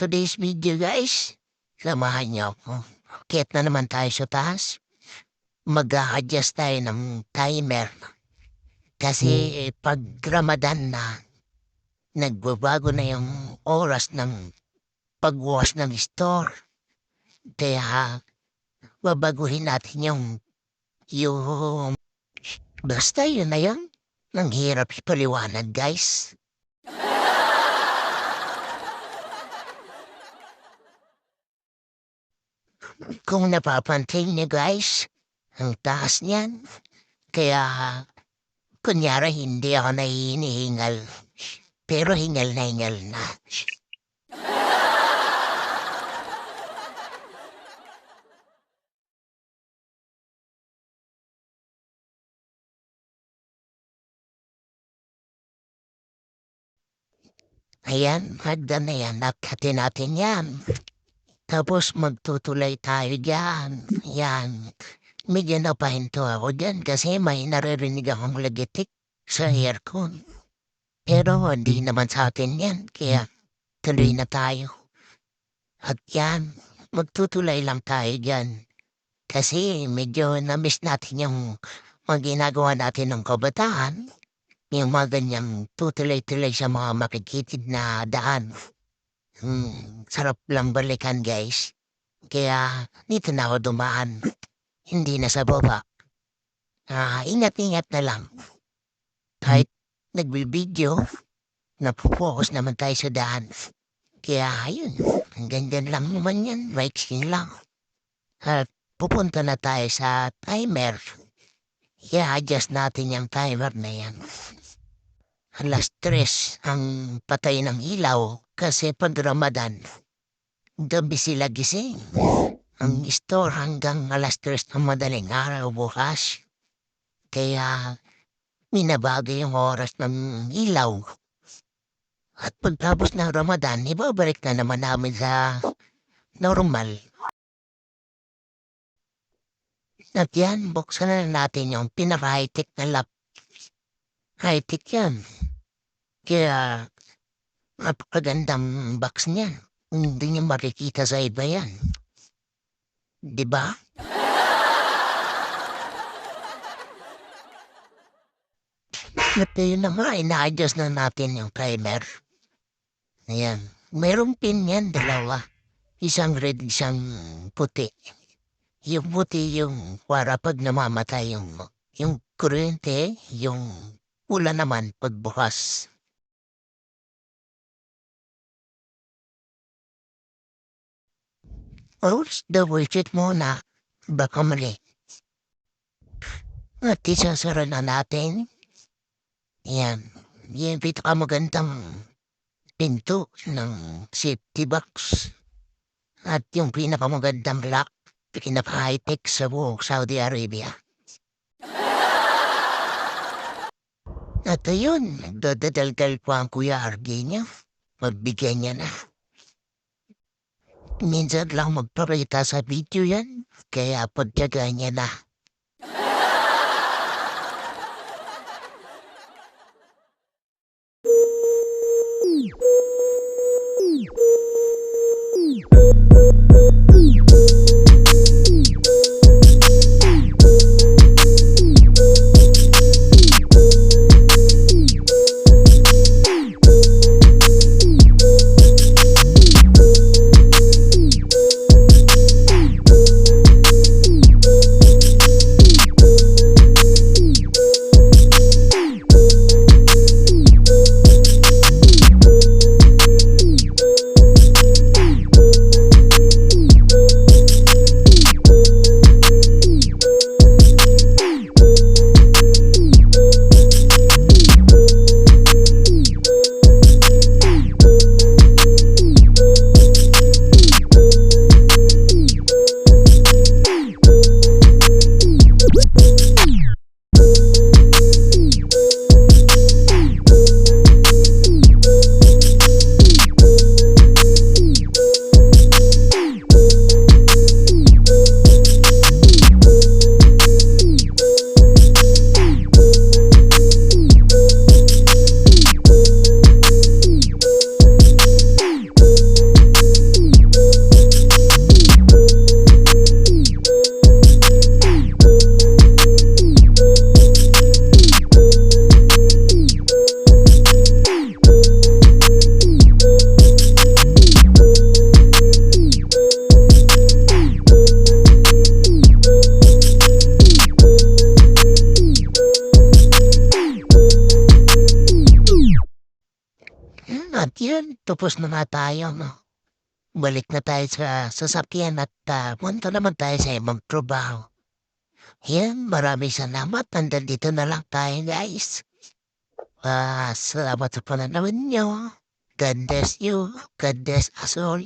today's video guys, samahan niyo ako. Akyat na naman tayo sa taas. Mag-a-adjust tayo ng timer. Kasi pag Ramadan na, nagbabago na yung oras ng pagbukas ng store. Kaya babaguhin natin yung basta yun na yan. Nang hirap ipaliwanag guys. Kung napapansin niyo guys, ang taas niyan. Kaya, kunyari hindi ako nahihinihingal. Pero hingal na. Ayan, hagdan na yan. Nakati natin yan. Tapos magtutulay tayo dyan. Yan. Medyo napahinto ako dyan kasi may naririnig akong lagitik sa aircon. Pero hindi naman sa atin yan. Kaya tuloy na tayo. At yan, magtutulay lang tayo dyan. Kasi medyo na-miss natin yung mga ginagawa natin ng kabataan. Yung mga ganyang tutulay-tulay sa mga makikitid na daan. Sarap lang balikan guys. Kaya dito na ako dumaan. Hindi na sa baba. Ingat-ingat na lang. Kahit nagbibideo, napopokus naman tayo sa daan. Kaya ayun, ganyan lang naman yan. Bikesing lang. At pupunta na tayo sa timer. I-adjust natin yung timer na yan. 3:00 ang patay ng ilaw kasi pag Ramadan, gabi sila gising. Ang store hanggang 3:00 ng madaling araw bukas. Kaya minabago yung oras ng ilaw. At pagtapos ng Ramadan, ibabalik na naman namin sa normal. At yan, buksan na natin yung pinaka-high-tech na laptop. High-tech yan. Kaya napakagandang box niyan. Hindi niya makikita sa iba yan. Diba? At yun na nga, ina-adjust na natin yung timer. Ayan. Mayroong pin yan, 2. Isang red, isang puti. Yung puti yung para pag namamatay yung kuryente, yung pula naman pagbukas. Double check muna. Baka mali. At isasara na natin. Yan. Yung pinakamagandang pinto ng safety box. At yung pinakamagandang lock, pinaka-high-tech sa buong Saudi Arabia. At ayun, nagdadalgal pa ang Kuya RJ niya. Magbigay niya na. Minsan lang magpapakita sa video yan, kaya pagtyaga niya na. At yun, tapos na nga tayo 'no. Balik na tayo sa sasakyan at, punta naman tayo sa ibang trabaho. Yan, maraming salamat hanggang dito na lang tayo guys. Salamat sa pananood niyo. God bless you. God bless us all.